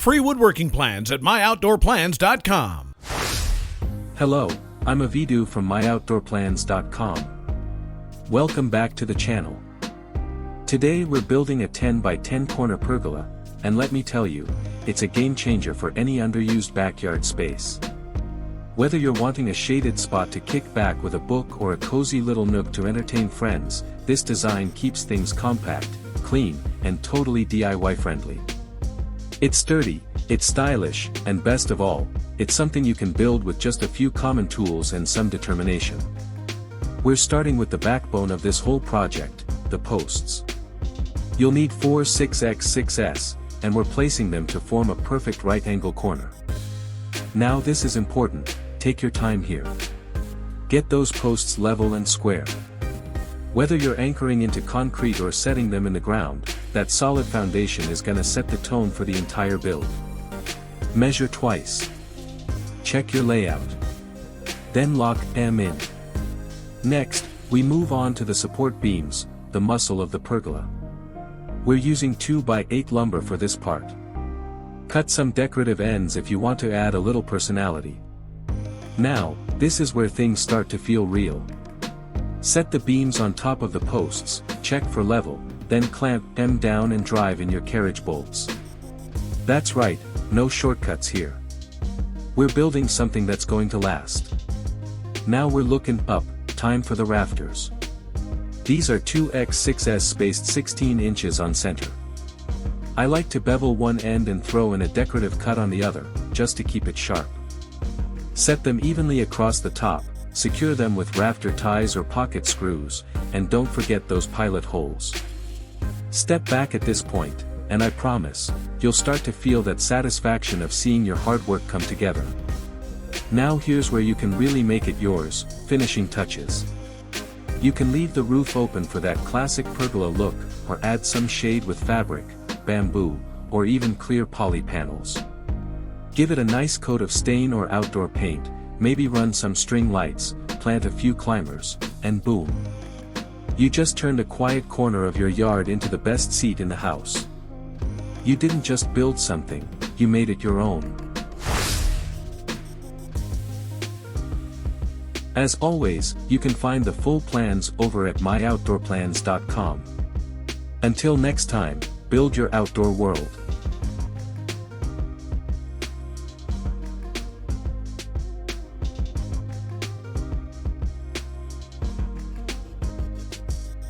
Free woodworking plans at myoutdoorplans.com. Hello, I'm Avidu from myoutdoorplans.com. Welcome back to the channel. Today we're building a 10 by 10 corner pergola, and let me tell you, it's a game changer for any underused backyard space. Whether you're wanting a shaded spot to kick back with a book or a cozy little nook to entertain friends, this design keeps things compact, clean, and totally DIY friendly. It's sturdy, it's stylish, and best of all, it's something you can build with just a few common tools and some determination. We're starting with the backbone of this whole project, the posts. You'll need 4 6x6s, and we're placing them to form a perfect right-angle corner. Now this is important, take your time here. Get those posts level and square. Whether you're anchoring into concrete or setting them in the ground, that solid foundation is gonna set the tone for the entire build. Measure twice. Check your layout. Then lock them in. Next, we move on to the support beams, the muscle of the pergola. We're using 2 by 8 lumber for this part. Cut some decorative ends if you want to add a little personality. Now, this is where things start to feel real. Set the beams on top of the posts, check for level, then clamp them down and drive in your carriage bolts. That's right, no shortcuts here. We're building something that's going to last. Now we're looking up, time for the rafters. These are 2x6s spaced 16 inches on center. I like to bevel one end and throw in a decorative cut on the other, just to keep it sharp. Set them evenly across the top, secure them with rafter ties or pocket screws, and don't forget those pilot holes. Step back at this point, and I promise, you'll start to feel that satisfaction of seeing your hard work come together. Now here's where you can really make it yours, finishing touches. You can leave the roof open for that classic pergola look, or add some shade with fabric, bamboo, or even clear poly panels. Give it a nice coat of stain or outdoor paint, maybe run some string lights, plant a few climbers, and boom. You just turned a quiet corner of your yard into the best seat in the house. You didn't just build something, you made it your own. As always, you can find the full plans over at myoutdoorplans.com. Until next time, build your outdoor world.